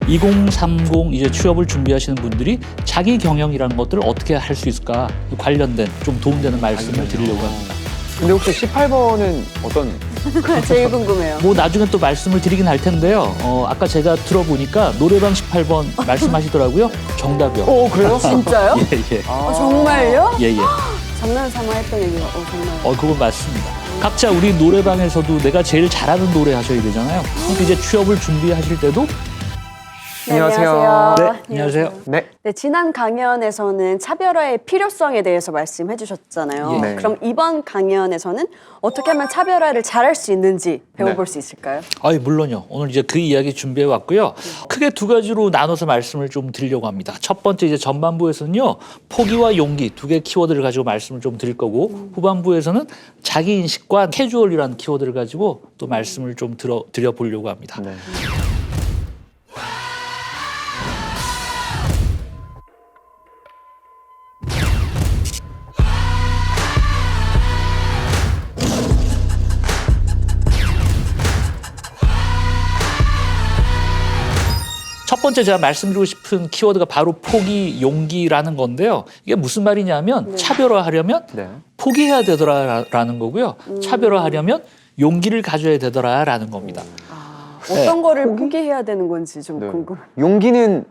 (2030) 이제 취업을 준비하시는 분들이 자기 경영이라는 것들을 어떻게 할 수 있을까 관련된 좀 도움되는 말씀을 드리려고 합니다. 근데 혹시 18번은 어떤? 제일 궁금해요. 뭐 나중에 또 말씀을 드리긴 할 텐데요. 아까 제가 들어보니까 노래방 18번 말씀하시더라고요. 정답이요. 그래요? 진짜요? 예. 정말요? 예. 장난 삼아 했던 얘기가 정말. 그건 맞습니다. 각자 우리 노래방에서도 내가 제일 잘하는 노래 하셔야 되잖아요. 그러니까 이제 취업을 준비하실 때도 안녕하세요. 네, 안녕하세요. 네. 네, 지난 강연에서는 차별화의 필요성에 대해서 말씀해 주셨잖아요. 예. 그럼 이번 강연에서는 어떻게 하면 차별화를 잘할 수 있는지 배워볼 수 있을까요? 물론요. 오늘 이제 그 이야기 준비해 왔고요. 크게 두 가지로 나눠서 말씀을 좀 드리려고 합니다. 첫 번째 이제 전반부에서는요. 포기와 용기 두 개의 키워드를 가지고 말씀을 좀 드릴 거고 후반부에서는 자기 인식과 캐주얼이라는 키워드를 가지고 또 말씀을 좀 드려보려고 합니다. 네. 첫 번째 제가 말씀드리고 싶은 키워드가 바로 포기, 용기라는 건데요. 이게 무슨 말이냐면 차별화하려면 포기해야 되더라라는 거고요. 차별화하려면 용기를 가져야 되더라라는 겁니다. 어떤 거를 포기해야 되는 건지 좀 궁금해요. 용기는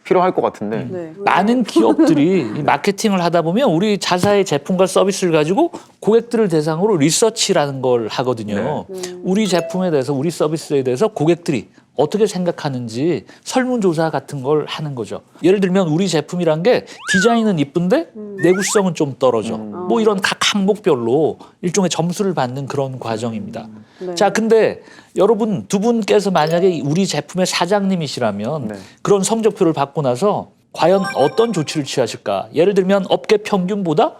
필요할 것 같은데. 네. 많은 기업들이 이 마케팅을 하다 보면 우리 자사의 제품과 서비스를 가지고 고객들을 대상으로 리서치라는 걸 하거든요. 우리 제품에 대해서, 우리 서비스에 대해서 고객들이 어떻게 생각하는지 설문조사 같은 걸 하는 거죠. 예를 들면 우리 제품이란 게 디자인은 이쁜데 내구성은 좀 떨어져. 뭐 이런 각 항목별로 일종의 점수를 받는 그런 과정입니다. 자, 근데 여러분 두 분께서 만약에 우리 제품의 사장님이시라면 그런 성적표를 받고 나서 과연 어떤 조치를 취하실까? 예를 들면 업계 평균보다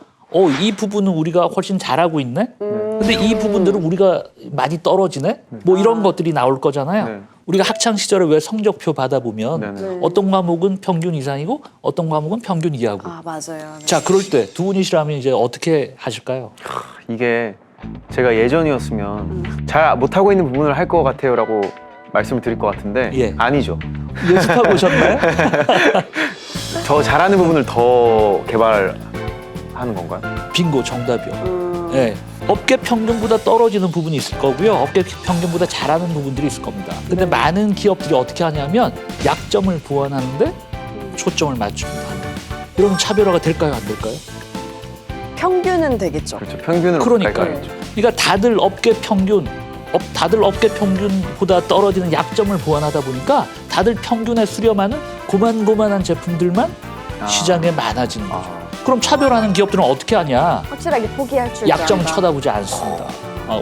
이 부분은 우리가 훨씬 잘하고 있네? 근데 이 부분들은 우리가 많이 떨어지네? 뭐 이런 것들이 나올 거잖아요. 우리가 학창 시절에 왜 성적표 받아보면 어떤 과목은 평균 이상이고 어떤 과목은 평균 이하고. 맞아요. 자, 그럴 때 두 분이시라면 이제 어떻게 하실까요? 이게 제가 예전이었으면 잘 못하고 있는 부분을 할 것 같아요 라고 말씀을 드릴 것 같은데 아니죠. 예습하고 오셨나요? 저 잘하는 부분을 더 개발하는 건가요? 빙고, 정답이요. 네. 업계 평균보다 떨어지는 부분이 있을 거고요. 업계 평균보다 잘하는 부분들이 있을 겁니다. 근데 많은 기업들이 어떻게 하냐면 약점을 보완하는데 초점을 맞춥니다. 이러면 차별화가 될까요? 안 될까요? 평균은 되겠죠. 그렇죠. 평균으로 그러니까요. 그러니까 다들 업계 평균보다 떨어지는 약점을 보완하다 보니까 다들 평균에 수렴하는 고만고만한 제품들만 시장에 많아지는 거죠. 그럼 차별하는 기업들은 어떻게 하냐? 확실하게 포기할 줄 약점을 쳐다보지 않습니다.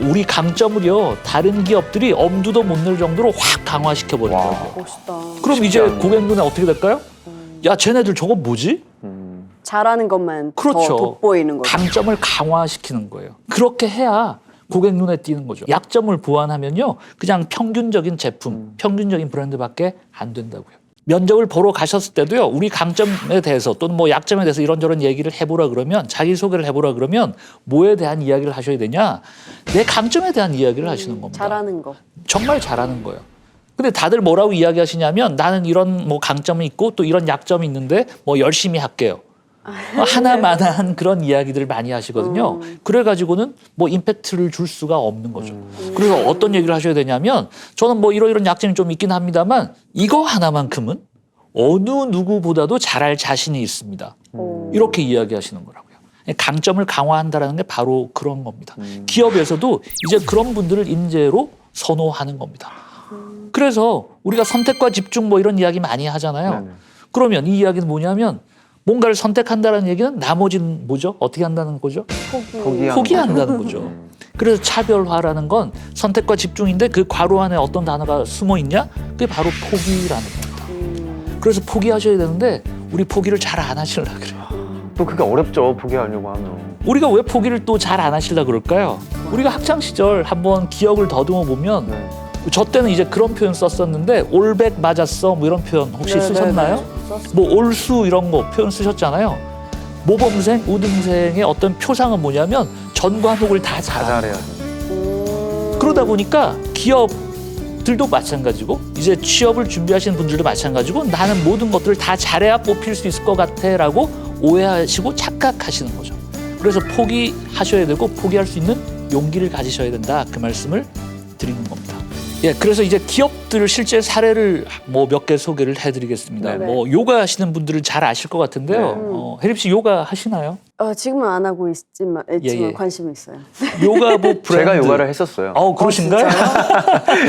우리 강점을요 다른 기업들이 엄두도 못 낼 정도로 확 강화시켜버린다고요. 멋있다. 그럼 이제 고객 눈에 어떻게 될까요? 야, 쟤네들 저거 뭐지? 잘하는 것만 그렇죠. 더 돋보이는 거죠. 강점을 강화시키는 거예요. 그렇게 해야 고객 눈에 띄는 거죠. 약점을 보완하면요 그냥 평균적인 제품, 평균적인 브랜드밖에 안 된다고요. 면접을 보러 가셨을 때도요 우리 강점에 대해서 또는 뭐 약점에 대해서 이런저런 얘기를 해보라 그러면, 자기소개를 해보라 그러면 뭐에 대한 이야기를 하셔야 되냐? 내 강점에 대한 이야기를 하시는 겁니다. 잘하는 거. 정말 잘하는 거예요. 근데 다들 뭐라고 이야기하시냐면 나는 이런 뭐 강점이 있고 또 이런 약점이 있는데 뭐 열심히 할게요. 하나만한 그런 이야기들을 많이 하시거든요. 그래가지고는 뭐 임팩트를 줄 수가 없는 거죠. 그래서 어떤 얘기를 하셔야 되냐면 저는 뭐 이런 약점이 좀 있긴 합니다만 이거 하나만큼은 어느 누구보다도 잘할 자신이 있습니다. 이렇게 이야기하시는 거라고요. 강점을 강화한다는 게 바로 그런 겁니다. 기업에서도 이제 그런 분들을 인재로 선호하는 겁니다. 그래서 우리가 선택과 집중 뭐 이런 이야기 많이 하잖아요. 그러면 이 이야기는 뭐냐면 뭔가를 선택한다는 얘기는 나머지는 뭐죠? 어떻게 한다는 거죠? 포기한다는 거죠. 그래서 차별화라는 건 선택과 집중인데 그 괄호 안에 어떤 단어가 숨어 있냐? 그게 바로 포기라는 겁니다. 그래서 포기하셔야 되는데 우리 포기를 잘 안 하시려고 그래요. 또 그게 어렵죠. 포기하려고 하면. 우리가 왜 포기를 또 잘 안 하시려고 그럴까요? 우리가 학창 시절 한번 기억을 더듬어 보면 저 때는 이제 그런 표현 썼었는데 올백 맞았어 뭐 이런 표현 혹시 쓰셨나요? 뭐 올수 이런 거 표현 쓰셨잖아요. 모범생, 우등생의 어떤 표상은 뭐냐면 전 과목을 다 다 잘하는 잘해야 그러다 보니까 기업들도 마찬가지고 이제 취업을 준비하시는 분들도 마찬가지고 나는 모든 것들을 다 잘해야 뽑힐 수 있을 것 같아라고 오해하시고 착각하시는 거죠. 그래서 포기하셔야 되고 포기할 수 있는 용기를 가지셔야 된다. 그 말씀을 드리는 겁니다. 예, 그래서 이제 기업들 실제 사례를 뭐 몇 개 소개를 해드리겠습니다. 네. 뭐 요가 하시는 분들은 잘 아실 것 같은데요. 혜림 씨 요가 하시나요? 지금은 안 하고 있지만 예. 관심이 있어요. 요가 뭐 브랜드. 제가 요가를 했었어요. 그러신가요?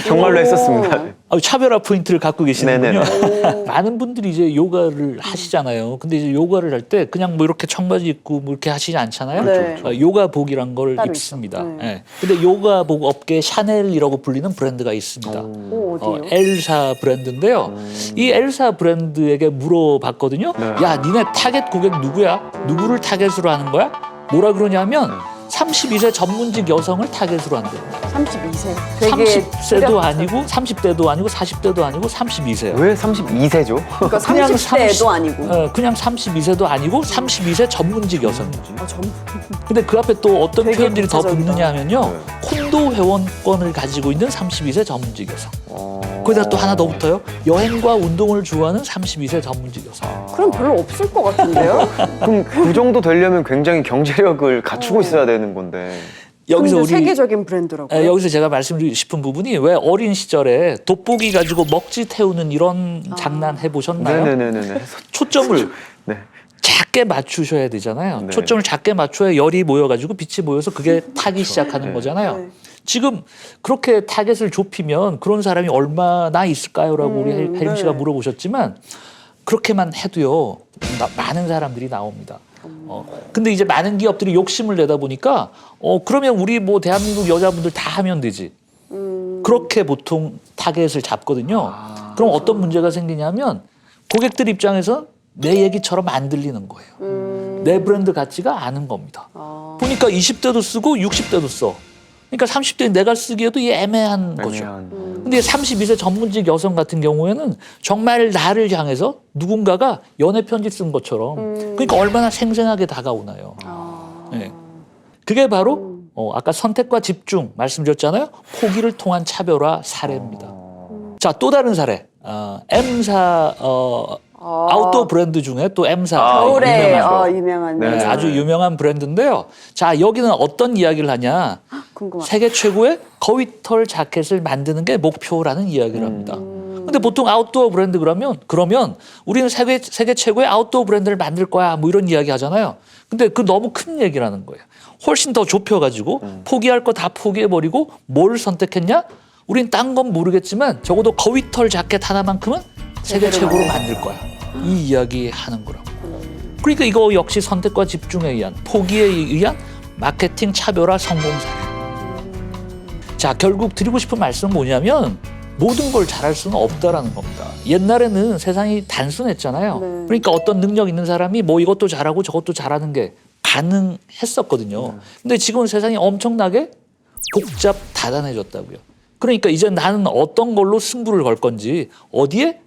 정말로 했었습니다. 차별화 포인트를 갖고 계시는군요. 네네네. 많은 분들이 이제 요가를 하시잖아요. 근데 이제 요가를 할 때 그냥 뭐 이렇게 청바지 입고 뭐 이렇게 하시지 않잖아요. 네. 요가복이란 걸 따로 입습니다. 있죠. 네. 예. 근데 요가복 업계에 샤넬이라고 불리는 브랜드가 있습니다. 어디요? 엘사 브랜드인데요. 이 엘사 브랜드에게 물어봤거든요. 네. 야, 니네 타겟 고객 누구야? 누구를 타겟으로 하는 거야? 뭐라 그러냐면 32세 전문직 여성을 타겟으로 한대요. 32세. 되게 30세도 뚜렷한- 아니고 30대도 아니고 40대도 아니고 32세요. 왜 32세죠? 그러니까 그냥 30대도 아니고. 그냥 32세도 아니고 32세 전문직 여성이지. 전문. 근데 그 앞에 또 어떤 되게 표현들이 더 구체적이다. 붙느냐 하면요. 네. 콘도 회원권을 가지고 있는 32세 전문직 여성. 어... 거기다 또 하나 더 붙어요. 여행과 운동을 좋아하는 32세 전문직 여성. 그럼 별로 없을 것 같은데요? 그럼 그 정도 되려면 굉장히 경제력을 갖추고 있어야 되는 건데. 여기서 근데 우리 세계적인 브랜드라고요? 여기서 제가 말씀드리고 싶은 부분이 왜 어린 시절에 돋보기 가지고 먹지 태우는 이런 장난 해보셨나요? 네네네네. 초점을 네. 작게 맞추셔야 되잖아요. 네. 초점을 작게 맞춰야 열이 모여가지고 빛이 모여서 그게 타기 시작하는 네. 거잖아요. 네. 지금 그렇게 타겟을 좁히면 그런 사람이 얼마나 있을까요?라고 우리 혜림 씨가 네. 물어보셨지만 그렇게만 해도요 많은 사람들이 나옵니다. 근데 이제 많은 기업들이 욕심을 내다 보니까 그러면 우리 뭐 대한민국 여자분들 다 하면 되지. 그렇게 보통 타겟을 잡거든요. 그럼 어떤 문제가 생기냐면 고객들 입장에서 내 얘기처럼 안 들리는 거예요. 내 브랜드 같지가 않은 겁니다. 보니까 20대도 쓰고 60대도 써. 그러니까 30대 내가 쓰기에도 이게 애매한 거죠. 근데 32세 전문직 여성 같은 경우에는 정말 나를 향해서 누군가가 연애 편지 쓴 것처럼 그러니까 얼마나 생생하게 다가오나요. 네. 그게 바로 아까 선택과 집중 말씀드렸잖아요. 포기를 통한 차별화 사례입니다. 자, 또 다른 사례. M사 아웃도어 브랜드 중에 또 M사 겨울에 유명한, 유명한 네. 아주 유명한 브랜드인데요. 자, 여기는 어떤 이야기를 하냐. 궁금하다. 세계 최고의 거위털 자켓을 만드는 게 목표라는 이야기를 합니다. 근데 보통 아웃도어 브랜드 그러면 우리는 세계 최고의 아웃도어 브랜드를 만들 거야 뭐 이런 이야기 하잖아요. 근데 그 너무 큰 얘기라는 거예요. 훨씬 더 좁혀가지고 포기할 거 다 포기해버리고 뭘 선택했냐? 우린 딴 건 모르겠지만 적어도 거위털 자켓 하나만큼은 세계 최고로 만들 거야. 이 이야기 하는 거라고. 그러니까 이거 역시 선택과 집중에 의한 포기에 의한 마케팅 차별화 성공 사례. 자, 결국 드리고 싶은 말씀은 뭐냐면 모든 걸 잘할 수는 없다라는 겁니다. 옛날에는 세상이 단순했잖아요. 네. 그러니까 어떤 능력 있는 사람이 뭐 이것도 잘하고 저것도 잘하는 게 가능했었거든요. 근데 지금은 세상이 엄청나게 복잡 다단해졌다고요. 그러니까 이제 나는 어떤 걸로 승부를 걸 건지 어디에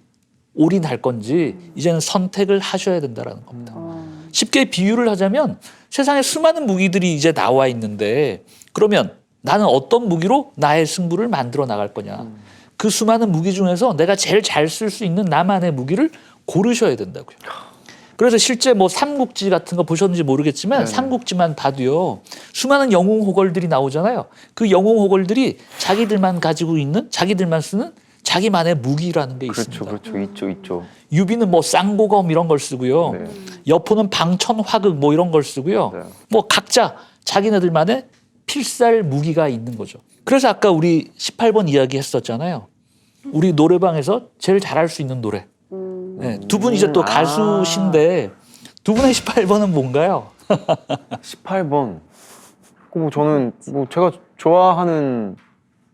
올인할 건지 이제는 선택을 하셔야 된다라는 겁니다. 쉽게 비유를 하자면 세상에 수많은 무기들이 이제 나와 있는데 그러면 나는 어떤 무기로 나의 승부를 만들어 나갈 거냐. 그 수많은 무기 중에서 내가 제일 잘 쓸 수 있는 나만의 무기를 고르셔야 된다고요. 그래서 실제 뭐 삼국지 같은 거 보셨는지 모르겠지만 네네. 삼국지만 봐도요. 수많은 영웅 호걸들이 나오잖아요. 그 영웅 호걸들이 자기들만 가지고 있는 자기들만 쓰는 자기만의 무기라는 게 있습니다. 그렇죠. 있죠. 유비는 뭐 쌍고검 이런 걸 쓰고요. 네. 여포는 방천화극 뭐 이런 걸 쓰고요. 네. 뭐 각자 자기네들만의 필살 무기가 있는 거죠. 그래서 아까 우리 18번 이야기 했었잖아요. 우리 노래방에서 제일 잘할 수 있는 노래. 네, 두 분 이제 또 가수신데 두 분의 18번은 뭔가요? 18번. 뭐 저는 뭐 제가 좋아하는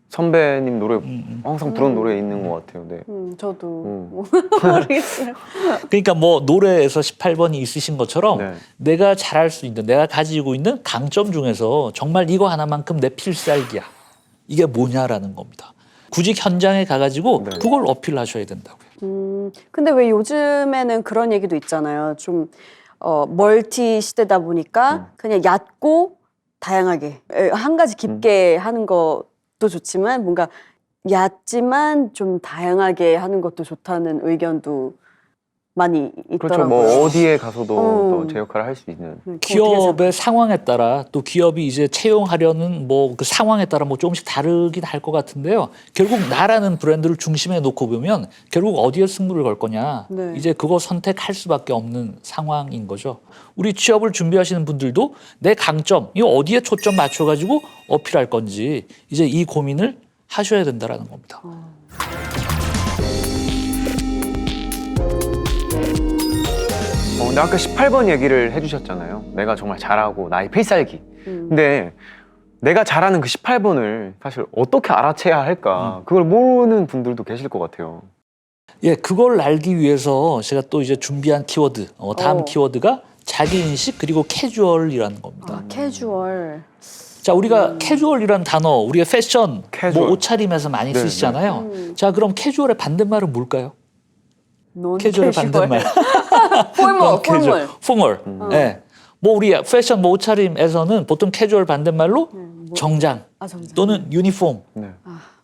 선배님 노래 항상 부른 노래 있는 것 같아요. 네. 저도 모르겠어요. 그러니까 뭐 노래에서 18번이 있으신 것처럼 네. 내가 잘할 수 있는 내가 가지고 있는 강점 중에서 정말 이거 하나만큼 내 필살기야. 이게 뭐냐라는 겁니다. 구직 현장에 가가지고 네. 그걸 어필하셔야 된다고요. 근데 왜 요즘에는 그런 얘기도 있잖아요. 좀 멀티 시대다 보니까 그냥 얕고 다양하게 한 가지 깊게 하는 것도 좋지만 뭔가 얕지만 좀 다양하게 하는 것도 좋다는 의견도 많이 있더라고요. 그렇죠. 뭐 어디에 가서도 또 제 역할을 할 수 있는. 네, 기업의 상황에 따라 또 기업이 이제 채용하려는 뭐 그 상황에 따라 뭐 조금씩 다르긴 할 것 같은데요. 결국 나라는 브랜드를 중심에 놓고 보면 결국 어디에 승부를 걸 거냐. 네. 이제 그거 선택할 수밖에 없는 상황인 거죠. 우리 취업을 준비하시는 분들도 내 강점, 이 어디에 초점 맞춰가지고 어필할 건지 이제 이 고민을 하셔야 된다라는 겁니다. 근데 아까 18번 얘기를 해주셨잖아요. 내가 정말 잘하고 나의 필살기. 근데 내가 잘하는 그 18번을 사실 어떻게 알아채야 할까? 그걸 모르는 분들도 계실 것 같아요. 예, 그걸 알기 위해서 제가 또 이제 준비한 키워드, 다음 키워드가 자기인식 그리고 캐주얼이라는 겁니다. 캐주얼. 자, 우리가 캐주얼이라는 단어, 우리가 패션, 캐주얼. 뭐 옷차림에서 많이 네, 쓰시잖아요. 자, 그럼 캐주얼의 반대말은 뭘까요? 캐주얼의 반대말. 포멀. 포멀. 예. 뭐 우리 패션, 뭐 옷차림에서는 보통 캐주얼 반대말로 정장 정장. 또는 유니폼. 네.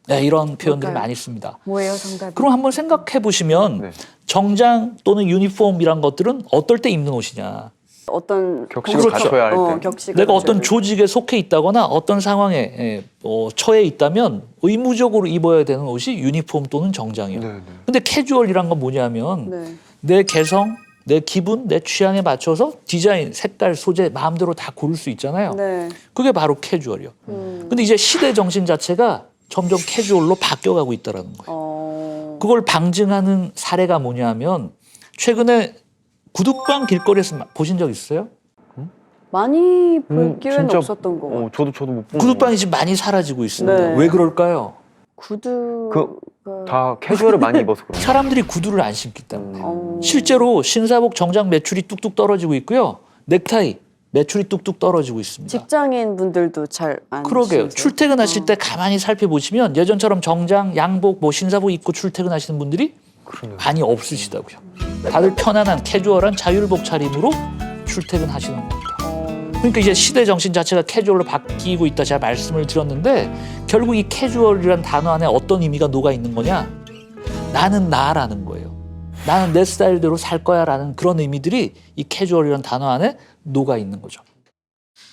네, 이런 표현들을 뭘까요? 많이 씁니다. 뭐예요, 정답이? 그럼 한번 생각해 보시면 네. 정장 또는 유니폼이란 것들은 어떨 때 입는 옷이냐. 어떤 격식을 그렇죠. 갖춰야 할 때. 격식을 내가 어떤 갖춰야 조직에 속해 있다거나 어떤 상황에 처해 있다면 의무적으로 입어야 되는 옷이 유니폼 또는 정장이에요. 네, 네. 근데 캐주얼이란 건 뭐냐면 네. 내 개성, 내 기분, 내 취향에 맞춰서 디자인, 색깔, 소재 마음대로 다 고를 수 있잖아요. 네. 그게 바로 캐주얼이요. 근데 이제 시대 정신 자체가 점점 캐주얼로 바뀌어가고 있다는 거예요. 그걸 방증하는 사례가 뭐냐면 최근에 구두방 길거리에서 보신 적 있어요? 많이 볼 기회는 진짜, 없었던 거 같아요. 저도 못 본. 구두방이 지금 많이 사라지고 있습니다. 네. 왜 그럴까요? 구두 다 캐주얼을 많이 입어서 그런가. 사람들이 구두를 안 신기 때문에. 어. 실제로 신사복 정장 매출이 뚝뚝 떨어지고 있고요. 넥타이 매출이 뚝뚝 떨어지고 있습니다. 직장인 분들도 잘 안 그러게요. 신으세요? 출퇴근하실 때 가만히 살펴보시면 예전처럼 정장, 양복, 뭐 신사복 입고 출퇴근하시는 분들이 그러네요. 많이 없으시다고요. 다들 편안한 캐주얼한 자율복 차림으로 출퇴근하시는 겁니다. 그러니까 이제 시대 정신 자체가 캐주얼로 바뀌고 있다 제가 말씀을 드렸는데 결국 이 캐주얼이라는 단어 안에 어떤 의미가 녹아 있는 거냐? 나는 나라는 거예요. 나는 내 스타일대로 살 거야라는 그런 의미들이 이 캐주얼이라는 단어 안에 녹아 있는 거죠.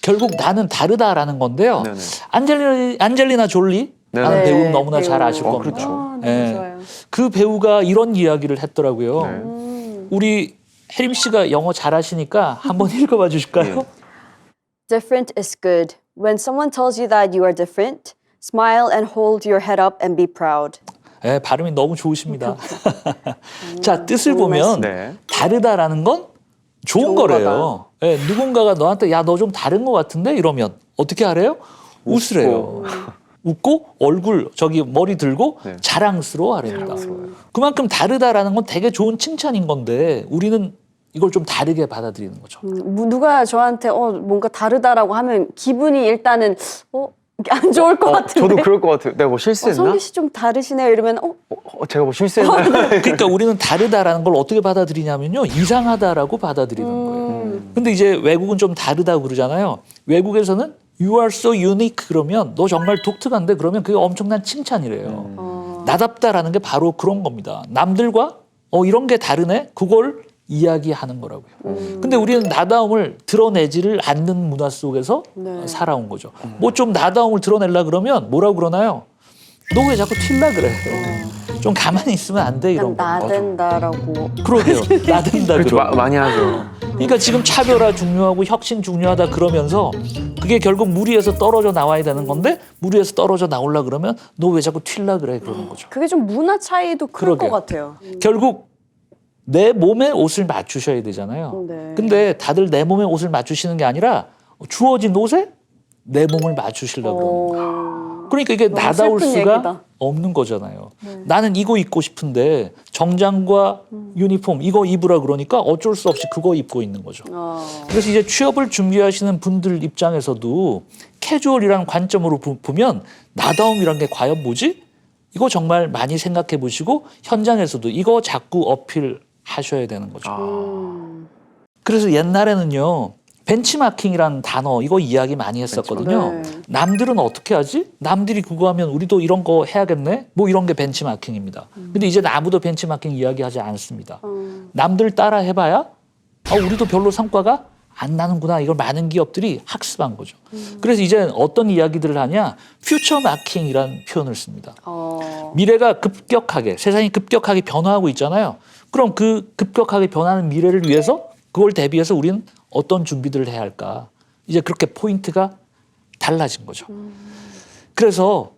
결국 나는 다르다라는 건데요. 네네. 안젤리나 졸리 라는 네, 배우는 너무나 잘 배우. 아실 겁니다. 그렇죠. 너무 예. 좋아요. 그 배우가 이런 이야기를 했더라고요. 네. 우리 혜림 씨가 영어 잘하시니까 한번 읽어봐 주실까요? Different is good. When someone tells you that you are different, smile and hold your head up and be proud. 네, 발음이 너무 좋으십니다. 자, 뜻을 좋은 보면 네. 다르다라는 건 좋은 좋은 거래요. 예, 누군가가 너한테 야, 너 좀 다른 것 같은데 이러면 어떻게 하래요? 웃으래요. 웃고 얼굴 저기 머리 들고 네. 자랑스러워하랍니다. 자랑스러워요. 그만큼 다르다라는 건 되게 좋은 칭찬인 건데 우리는 이걸 좀 다르게 받아들이는 거죠. 누가 저한테 뭔가 다르다라고 하면 기분이 일단은 안 좋을 것 같은데. 저도 그럴 것 같아요. 내가 뭐 실수했나? 성기 씨 좀 다르시네요. 이러면 제가 뭐 실수했나? 그러니까 우리는 다르다라는 걸 어떻게 받아들이냐면요. 이상하다라고 받아들이는 거예요. 근데 이제 외국은 좀 다르다고 그러잖아요. 외국에서는 You are so unique 그러면 너 정말 독특한데 그러면 그게 엄청난 칭찬이래요. 나답다라는 게 바로 그런 겁니다. 남들과 이런 게 다르네? 그걸 이야기하는 거라고요. 근데 우리는 나다움을 드러내지를 않는 문화 속에서 네. 살아온 거죠. 뭐 좀 나다움을 드러내려 그러면 뭐라고 그러나요? 너 왜 자꾸 튈라 그래? 좀 가만히 있으면 안 돼 이런 거. 나댄다라고. 그러게요. 나댄다 그렇죠. 그러고. 많이 하죠. 그러니까 지금 차별화 중요하고 혁신 중요하다 그러면서 그게 결국 무리해서 떨어져 나와야 되는 건데 무리해서 떨어져 나오려 그러면 너 왜 자꾸 튈라 그래 그러는 거죠. 그게 좀 문화 차이도 클 것 그러게요. 같아요. 결국 내 몸에 옷을 맞추셔야 되잖아요. 네. 근데 다들 내 몸에 옷을 맞추시는 게 아니라 주어진 옷에 내 몸을 맞추시려고 그러는 거예요. 그러니까 이게 너무 나다울 슬픈 수가 얘기다. 없는 거잖아요. 나는 이거 입고 싶은데 정장과 유니폼 이거 입으라 그러니까 어쩔 수 없이 그거 입고 있는 거죠. 그래서 이제 취업을 준비하시는 분들 입장에서도 캐주얼이라는 관점으로 보면 나다움이란 게 과연 뭐지? 이거 정말 많이 생각해 보시고 현장에서도 이거 자꾸 어필하셔야 되는 거죠. 그래서 옛날에는요. 벤치마킹이라는 단어 이거 이야기 많이 했었거든요. 네. 남들은 어떻게 하지? 남들이 그거 하면 우리도 이런 거 해야겠네? 뭐 이런 게 벤치마킹입니다. 근데 이제 아무도 벤치마킹 이야기하지 않습니다. 남들 따라 해봐야 우리도 별로 성과가 안 나는구나. 이걸 많은 기업들이 학습한 거죠. 그래서 이제 어떤 이야기들을 하냐? 퓨처 마킹이라는 표현을 씁니다. 미래가 급격하게, 세상이 급격하게 변화하고 있잖아요. 그럼 그 급격하게 변하는 미래를 위해서 그걸 대비해서 우리는 어떤 준비들을 해야 할까? 이제 그렇게 포인트가 달라진 거죠. 그래서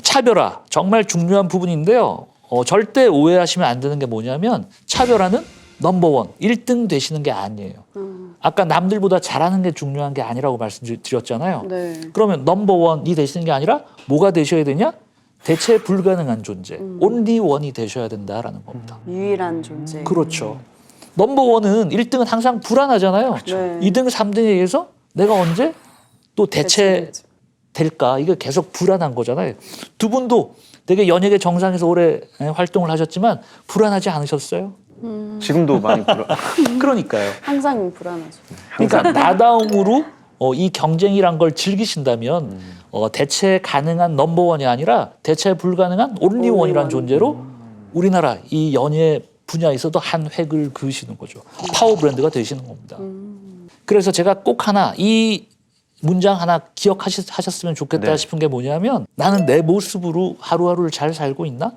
차별화 정말 중요한 부분인데요. 절대 오해하시면 안 되는 게 뭐냐면 차별화는 넘버원, 1등 되시는 게 아니에요. 아까 남들보다 잘하는 게 중요한 게 아니라고 말씀드렸잖아요. 네. 그러면 넘버원이 되시는 게 아니라 뭐가 되셔야 되냐? 대체 불가능한 존재, 온리 원이 되셔야 된다라는 겁니다. 유일한 존재. 그렇죠. 넘버원은 1등은 항상 불안하잖아요. 네. 2등, 3등에 의해서 내가 언제 또 대체될까? 이게 계속 불안한 거잖아요. 두 분도 되게 연예계 정상에서 오래 활동을 하셨지만 불안하지 않으셨어요? 지금도 많이 그러니까요. 항상 불안하죠. 그러니까 나다움으로 이 경쟁이란 걸 즐기신다면 대체 가능한 넘버원이 아니라 대체 불가능한 온리원이라는 존재로 우리나라 이 연예 분야에서도 한 획을 그으시는 거죠. 파워 브랜드가 되시는 겁니다. 그래서 제가 꼭 하나 이 문장 하나 기억하셨으면 좋겠다 네. 싶은 게 뭐냐면 나는 내 모습으로 하루하루를 잘 살고 있나?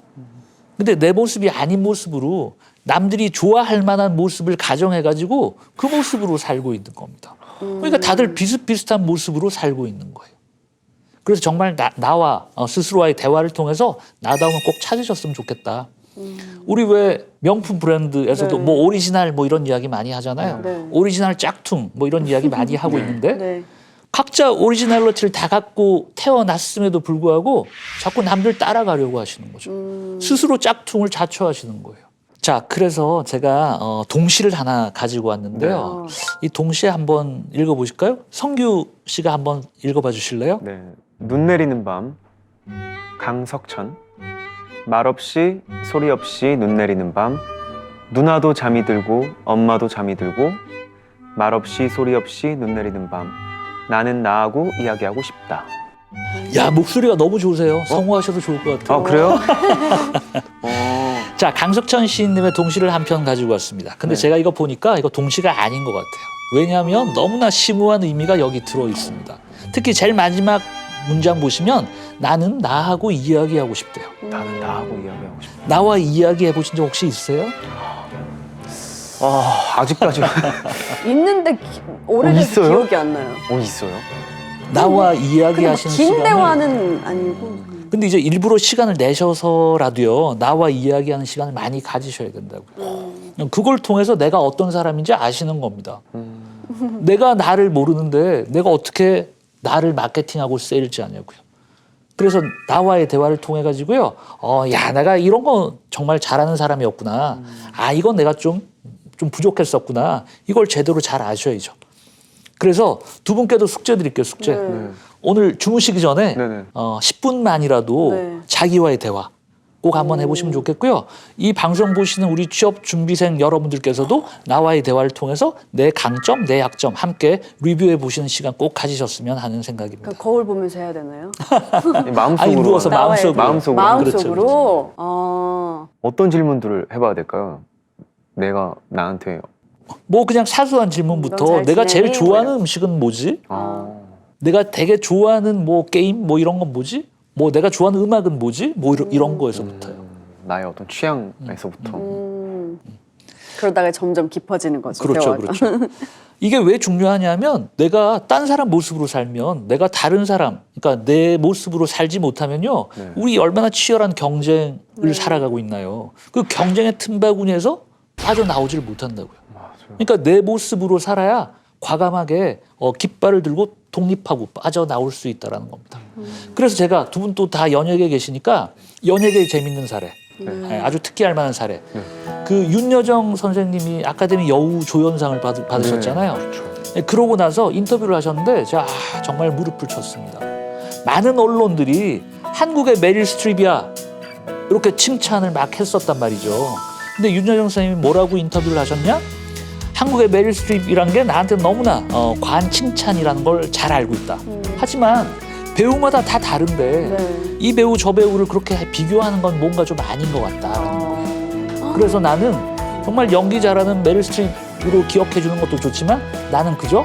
근데 내 모습이 아닌 모습으로 남들이 좋아할 만한 모습을 가정해가지고 그 모습으로 살고 있는 겁니다. 그러니까 다들 비슷비슷한 모습으로 살고 있는 거예요. 그래서 정말 나와 스스로와의 대화를 통해서 나다움을 꼭 찾으셨으면 좋겠다. 우리 왜 명품 브랜드에서도 네. 뭐 오리지널 뭐 이런 이야기 많이 하잖아요. 네. 오리지널 짝퉁 뭐 이런 이야기 많이 하고 있는데 네. 각자 오리지널리티를 다 갖고 태어났음에도 불구하고 자꾸 남들 따라가려고 하시는 거죠. 스스로 짝퉁을 자처하시는 거예요. 자, 그래서 제가 동시를 하나 가지고 왔는데요. 이 동시 한번 읽어보실까요? 성규 씨가 한번 읽어봐 주실래요? 네. 눈 내리는 밤 강석천 말없이 소리 없이 눈 내리는 밤 누나도 잠이 들고 엄마도 잠이 들고 말없이 소리 없이 눈 내리는 밤 나는 나하고 이야기하고 싶다. 야, 목소리가 너무 좋으세요. 성우하셔도 좋을 것 같아요. 그래요? 자, 강석천 시인님의 동시를 한 편 가지고 왔습니다. 근데 네. 제가 이거 보니까 이거 동시가 아닌 것 같아요. 왜냐하면 너무나 심오한 의미가 여기 들어 있습니다. 특히 제일 마지막 문장 보시면 나는 나하고 이야기하고 싶대요. 나는 나하고 이야기하고 싶다. 나와 이야기해 보신 적 혹시 있어요? 아직까지 있는데 오래돼서 있어요? 기억이 안 나요. 있어요? 나와 근데 막 이야기하시는 긴 시간을 대화는 아니고. 근데 이제 일부러 시간을 내셔서라도요 나와 이야기하는 시간을 많이 가지셔야 된다고요. 그걸 통해서 내가 어떤 사람인지 아시는 겁니다. 내가 나를 모르는데 내가 어떻게 나를 마케팅하고 세일즈 하냐고요. 그래서 나와의 대화를 통해 가지고요. 야, 내가 이런 거 정말 잘하는 사람이었구나. 이건 내가 좀 부족했었구나. 이걸 제대로 잘 아셔야죠. 그래서 두 분께도 숙제 드릴게요. 숙제. 네. 오늘 주무시기 전에 네네. 10분만이라도 네. 자기와의 대화 꼭 한번 해보시면 좋겠고요. 이 방송 보시는 우리 취업 준비생 여러분들께서도 나와의 대화를 통해서 내 강점, 내 약점 함께 리뷰해 보시는 시간 꼭 가지셨으면 하는 생각입니다. 그러니까 거울 보면서 해야 되나요? 마음속으로 누워서 나와의 마음속으로. 마음속으로. 마음속으로. 어떤 질문들을 해봐야 될까요? 내가 나한테 뭐 그냥 사소한 질문부터 넌잘 내가 제일 지내니? 좋아하는 뭐 음식은 뭐지? 내가 되게 좋아하는 뭐 게임 뭐 이런 건 뭐지? 뭐 내가 좋아하는 음악은 뭐지? 뭐 이런 거에서부터요. 나의 어떤 취향에서부터. 그러다가 점점 깊어지는 거죠. 그렇죠, 대화가. 그렇죠. 이게 왜 중요하냐면 내가 딴 사람 모습으로 살면 내가 다른 사람, 그러니까 내 모습으로 살지 못하면요, 네. 우리 얼마나 치열한 경쟁을 살아가고 있나요? 그 경쟁의 틈바구니에서 빠져나오지를 못한다고요. 맞아요. 그러니까 내 모습으로 살아야 과감하게 깃발을 들고 독립하고 빠져나올 수 있다는 겁니다. 그래서 제가 두 분 또 다 연예계에 계시니까 연예계의 재밌는 사례, 아주 특기할 만한 사례. 그 윤여정 선생님이 아카데미 여우 조연상을 받으셨잖아요. 네, 그렇죠. 그러고 나서 인터뷰를 하셨는데 제가 정말 무릎을 쳤습니다. 많은 언론들이 한국의 메릴 스트립이야 이렇게 칭찬을 막 했었단 말이죠. 근데 윤여정 선생님이 뭐라고 인터뷰를 하셨냐? 한국의 메릴 스트립이란 게 나한테 너무나 과한 칭찬이라는 걸 잘 알고 있다. 하지만 배우마다 다 다른데 네. 이 배우 저 배우를 그렇게 비교하는 건 뭔가 좀 아닌 것 같다. 그래서 나는 정말 연기 잘하는 메릴 스트립으로 기억해 주는 것도 좋지만 나는 그저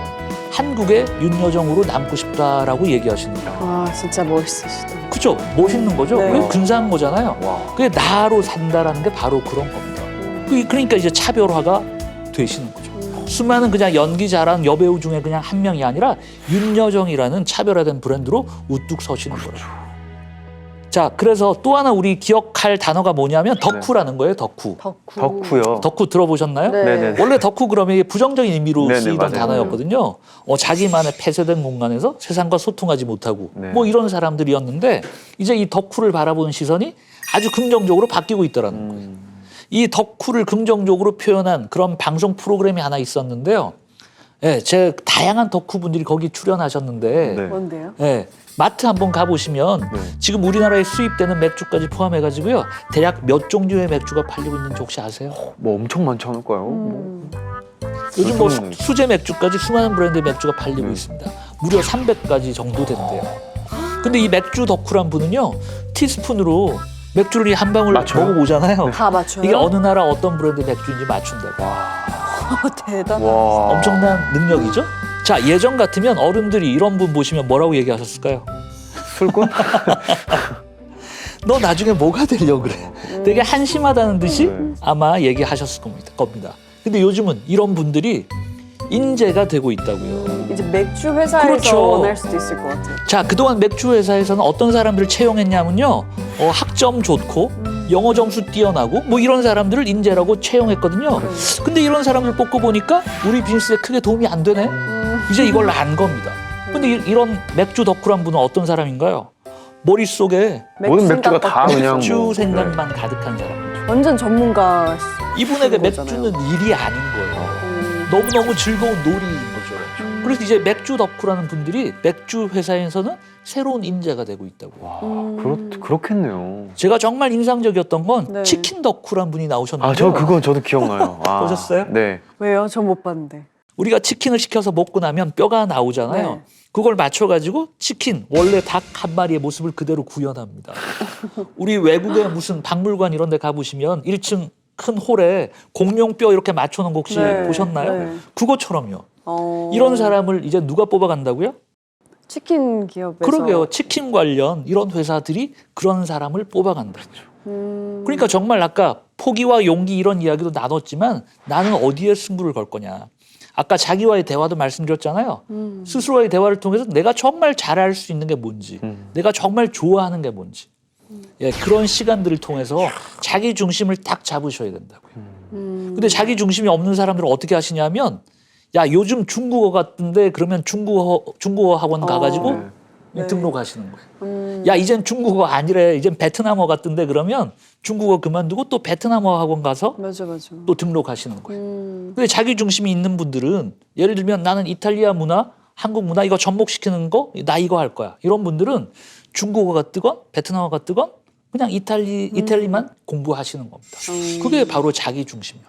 한국의 윤여정으로 남고 싶다라고 얘기하시는 거예요. 아, 진짜 멋있으시다. 그죠? 멋있는 거죠? 네. 왜 근사한 거잖아요. 와. 그게 나로 산다라는 게 바로 그런 겁니다. 그러니까 이제 차별화가 되시는 거죠. 수많은 그냥 연기 잘하는 여배우 중에 그냥 한 명이 아니라 윤여정이라는 차별화된 브랜드로 우뚝 서시는 거예요. 자, 그래서 또 하나 우리 기억할 단어가 뭐냐면 덕후라는 거예요. 덕후. 덕후요. 덕후 들어보셨나요? 네. 네네. 원래 덕후 그러면 이게 부정적인 의미로 네네, 쓰이던 맞아요. 단어였거든요. 자기만의 폐쇄된 공간에서 세상과 소통하지 못하고 네. 뭐 이런 사람들이었는데 이제 이 덕후를 바라보는 시선이 아주 긍정적으로 바뀌고 있더라는 거예요. 이 덕후를 긍정적으로 표현한 그런 방송 프로그램이 하나 있었는데요. 예, 제 다양한 덕후분들이 거기 출연하셨는데 네. 뭔데요? 예, 마트 한번 가보시면 네. 지금 우리나라에 수입되는 맥주까지 포함해가지고요. 대략 몇 종류의 맥주가 팔리고 있는지 혹시 아세요? 뭐 엄청 많지 않을까요? 뭐. 요즘 뭐 그러네. 수제 맥주까지 수많은 브랜드의 맥주가 팔리고 있습니다. 무려 300가지 정도 된대요. 근데 이 맥주 덕후란 분은요. 티스푼으로 맥주를 한 방울 맞춰요? 먹어보잖아요. 다 맞춰요? 이게 어느 나라 어떤 브랜드 맥주인지 맞춘다고. 대단하다. 와. 엄청난 능력이죠. 자, 예전 같으면 어른들이 이런 분 보시면 뭐라고 얘기하셨을까요? 술꾼? 너 나중에 뭐가 되려고 그래. 되게 한심하다는 듯이 네. 아마 얘기하셨을 겁니다. 근데 요즘은 이런 분들이 인재가 되고 있다고요. 이제 맥주 회사에서 그렇죠. 원할 수도 있을 것 같아요. 자, 그동안 맥주 회사에서는 어떤 사람들을 채용했냐면요. 학점 좋고 영어 점수 뛰어나고 뭐 이런 사람들을 인재라고 채용했거든요. 근데 이런 사람들 뽑고 보니까 우리 비즈니스에 크게 도움이 안 되네. 이제 이걸 안 겁니다. 근데 이런 맥주 덕후란 분은 어떤 사람인가요? 머릿속에 모든 맥주가 다 그냥 맥주 뭐, 생각만 가득한 사람. 완전 전문가. 이분에게 거잖아요. 맥주는 일이 아닌 거예요. 너무너무 즐거운 놀이인 거죠. 그래서 이제 맥주 덕후라는 분들이 맥주 회사에서는 새로운 인재가 되고 있다고. 와, 그렇겠네요. 제가 정말 인상적이었던 건 네. 치킨 덕후란 분이 나오셨는데요. 아, 저 그건 저도 기억나요. 아, 보셨어요? 네. 왜요? 전 못 봤는데. 우리가 치킨을 시켜서 먹고 나면 뼈가 나오잖아요. 네. 그걸 맞춰가지고 치킨, 원래 닭 한 마리의 모습을 그대로 구현합니다. 우리 외국의 무슨 박물관 이런 데 가보시면 1층 큰 홀에 공룡 뼈 이렇게 맞춰놓은 거 혹시 네. 보셨나요? 네. 그것처럼요. 이런 사람을 이제 누가 뽑아간다고요? 치킨 기업에서. 그러게요. 치킨 관련 이런 회사들이 그런 사람을 뽑아간다. 그러니까 정말 아까 포기와 용기 이런 이야기도 나눴지만 나는 어디에 승부를 걸 거냐. 아까 자기와의 대화도 말씀드렸잖아요. 스스로와의 대화를 통해서 내가 정말 잘할 수 있는 게 뭔지, 내가 정말 좋아하는 게 뭔지. 예, 그런 시간들을 통해서 자기 중심을 딱 잡으셔야 된다고요. 근데 자기 중심이 없는 사람들은 어떻게 하시냐면 야, 요즘 중국어 같은데 그러면 중국어 학원 가가지고 네. 등록하시는 거예요. 야, 이젠 중국어 아니래. 이젠 베트남어 같은데 그러면 중국어 그만두고 또 베트남어 학원 가서 맞아. 또 등록하시는 거예요. 근데 자기 중심이 있는 분들은 예를 들면 나는 이탈리아 문화, 한국 문화 이거 접목시키는 거 나 이거 할 거야. 이런 분들은 중국어가 뜨건 베트남어가 뜨건 그냥 이탈리만 공부하시는 겁니다. 그게 바로 자기 중심이에요.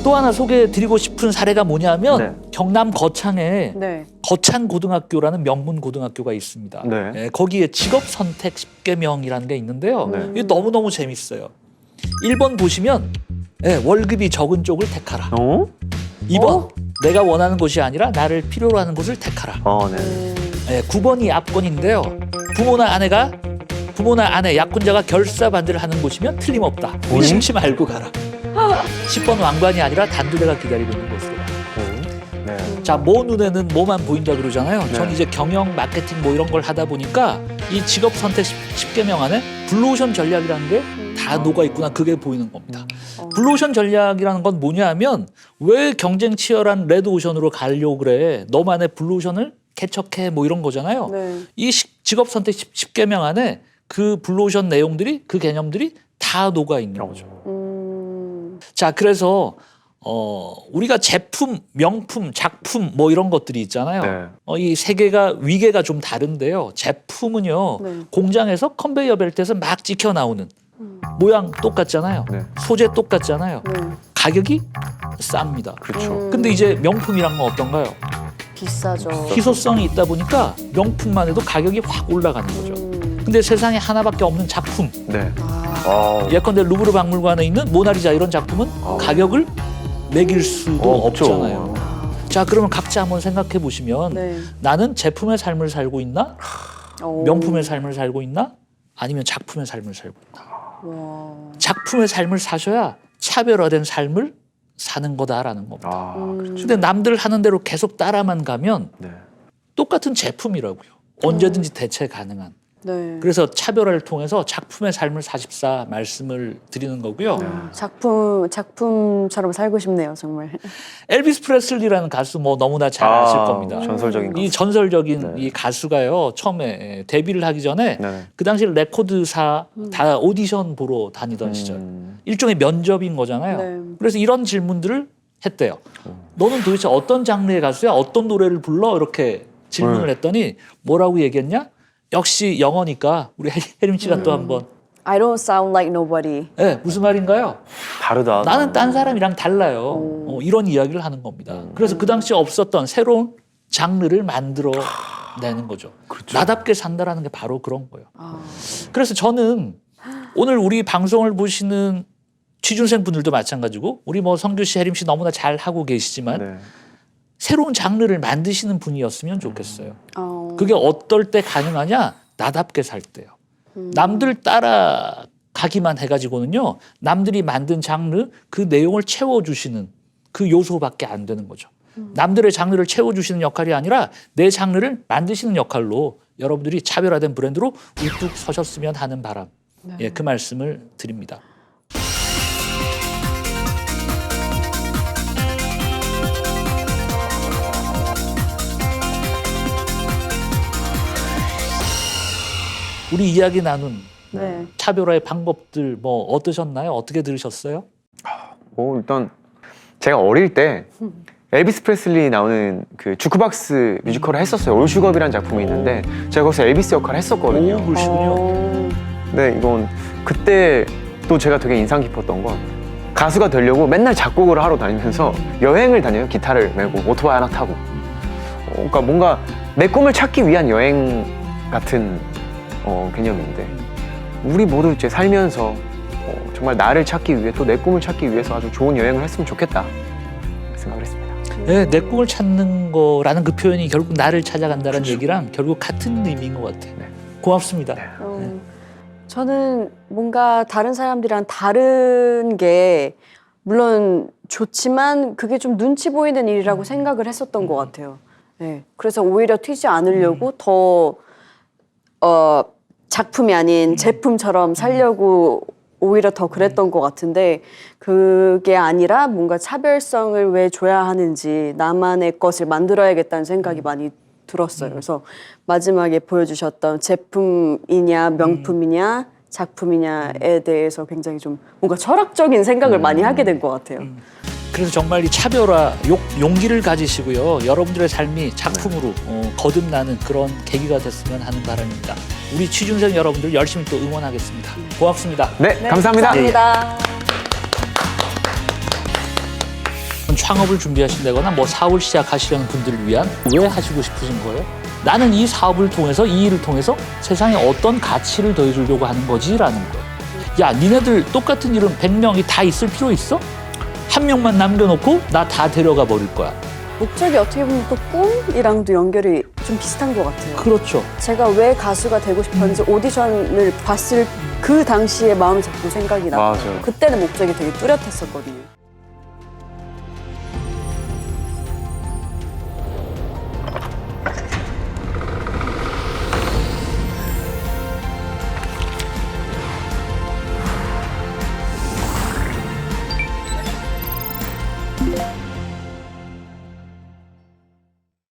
또 하나 소개해드리고 싶은 사례가 뭐냐면 네. 경남 거창에 네. 거창고등학교라는 명문 고등학교가 있습니다. 네. 예, 거기에 직업선택 10개명이라는 게 있는데요. 네. 이게 너무너무 재밌어요. 1번 보시면 월급이 적은 쪽을 택하라. 2번 내가 원하는 곳이 아니라 나를 필요로 하는 곳을 택하라. 네. 9번이 압권인데요. 부모나 아내, 약혼자가 결사반대를 하는 곳이면 틀림없다. 의심치 말고 가라. 10번 왕관이 아니라 단두대가 기다리고 있는 곳으로 가라. 네. 자, 뭐 눈에는 뭐만 보인다 그러잖아요. 네. 전 이제 경영, 마케팅 뭐 이런 걸 하다 보니까 이 직업 선택 10개명 안에 블루오션 전략이라는 게 다 녹아 있구나. 그게 보이는 겁니다. 블루오션 전략이라는 건 뭐냐 하면 왜 경쟁 치열한 레드오션으로 가려고 그래. 너만의 블루오션을 개척해 뭐 이런 거잖아요. 네. 이 직업 선택 10개명 안에 그 블루오션 내용들이 그 개념들이 다 녹아 있는 거죠. 자, 그래서 우리가 제품, 명품, 작품 뭐 이런 것들이 있잖아요. 네. 이 세 개가 위계가 좀 다른데요. 제품은요. 네. 공장에서 컨베이어 벨트에서 막 찍혀 나오는 모양 똑같잖아요. 네. 소재 똑같잖아요. 네. 가격이 쌉니다. 그렇죠. 근데 이제 명품이란 건 어떤가요? 비싸죠. 희소성이 있다 보니까 명품만 해도 가격이 확 올라가는 거죠. 근데 세상에 하나밖에 없는 작품, 네. 아, 예컨대 루브르 박물관에 있는 모나리자 이런 작품은 가격을 매길 수도 없죠. 없잖아요. 자, 그러면 각자 한번 생각해 보시면 네. 나는 제품의 삶을 살고 있나? 오. 명품의 삶을 살고 있나? 아니면 작품의 삶을 살고 있나? 와. 작품의 삶을 사셔야 차별화된 삶을 사는 거다라는 겁니다. 아, 그렇죠. 근데 남들 하는 대로 계속 따라만 가면 네. 똑같은 제품이라고요. 언제든지 대체 가능한. 네. 그래서 차별화를 통해서 작품의 삶을 사십사 말씀을 드리는 거고요. 작품처럼 살고 싶네요, 정말. 엘비스 프레슬리라는 가수 뭐 너무나 잘 아실 겁니다. 전설적인 이 가수. 전설적인 네. 이 가수가요. 처음에 데뷔를 하기 전에 네. 그 당시 레코드사 다 오디션 보러 다니던 시절. 일종의 면접인 거잖아요. 네. 그래서 이런 질문들을 했대요. 너는 도대체 어떤 장르의 가수야? 어떤 노래를 불러? 이렇게 질문을 했더니 뭐라고 얘기했냐? 역시 영어니까 우리 혜림 씨가 또 한번 I don't sound like nobody. 네, 무슨 말인가요? 다르다. 나는 딴 사람이랑 달라요. 이런 이야기를 하는 겁니다. 그래서 그 당시에 없었던 새로운 장르를 만들어 내는 거죠. 그렇죠. 나답게 산다라는 게 바로 그런 거예요. 아, 그래서 저는 오늘 우리 방송을 보시는 취준생 분들도 마찬가지고 우리 뭐 성규 씨, 혜림 씨 너무나 잘 하고 계시지만 네. 새로운 장르를 만드시는 분이었으면 좋겠어요. 어. 그게 어떨 때 가능하냐? 나답게 살 때요. 남들 따라가기만 해가지고는요. 남들이 만든 장르 그 내용을 채워주시는 그 요소밖에 안 되는 거죠. 남들의 장르를 채워주시는 역할이 아니라 내 장르를 만드시는 역할로 여러분들이 차별화된 브랜드로 우뚝 서셨으면 하는 바람. 예, 그 말씀을 드립니다. 우리 이야기 나눈 네. 차별화의 방법들 뭐 어떠셨나요? 어떻게 들으셨어요? 뭐 일단 제가 어릴 때 엘비스 프레슬리 나오는 그 주크박스 뮤지컬을 했었어요. 올 슈겁이라는 작품이 있는데 제가 거기서 엘비스 역할을 했었거든요. 오, 그러시군요. 어. 근데 이건 그때 또 제가 되게 인상 깊었던 건 가수가 되려고 맨날 작곡을 하러 다니면서 여행을 다녀요. 기타를 메고 오토바이 하나 타고. 그러니까 뭔가 내 꿈을 찾기 위한 여행 같은 개념인데 우리 모두 이제 살면서 정말 나를 찾기 위해 또 내 꿈을 찾기 위해서 아주 좋은 여행을 했으면 좋겠다 생각을 했습니다. 네, 내 꿈을 찾는 거라는 그 표현이 결국 나를 찾아간다는 얘기랑 결국 같은 의미인 것 같아요. 네. 고맙습니다. 저는 뭔가 다른 사람들이랑 다른 게 물론 좋지만 그게 좀 눈치 보이는 일이라고 생각을 했었던 것 같아요. 네. 그래서 오히려 튀지 않으려고 더 작품이 아닌 제품처럼 살려고 오히려 더 그랬던 것 같은데 그게 아니라 뭔가 차별성을 왜 줘야 하는지 나만의 것을 만들어야겠다는 생각이 많이 들었어요. 그래서 마지막에 보여주셨던 제품이냐 명품이냐 작품이냐에 대해서 굉장히 좀 뭔가 철학적인 생각을 많이 하게 된 것 같아요. 그래서 정말 이 차별화 용기를 가지시고요. 여러분들의 삶이 작품으로 거듭나는 그런 계기가 됐으면 하는 바람입니다. 우리 취준생 여러분들 열심히 또 응원하겠습니다. 고맙습니다. 네, 감사합니다. 감사합니다. 창업을 준비하신다거나 뭐 사업을 시작하시려는 분들을 위한 왜 하시고 싶으신 거예요? 나는 이 사업을 통해서 이 일을 통해서 세상에 어떤 가치를 더해주려고 하는 거지라는 거예요. 야, 니네들 똑같은 일은 100명이 다 있을 필요 있어? 한 명만 남겨놓고 나 다 데려가 버릴 거야. 목적이 어떻게 보면 또 꿈이랑도 연결이 좀 비슷한 것 같아요. 그렇죠. 제가 왜 가수가 되고 싶었는지 오디션을 봤을 그 당시에 마음이 자꾸 생각이 나요. 맞아요. 그때는 목적이 되게 뚜렷했었거든요.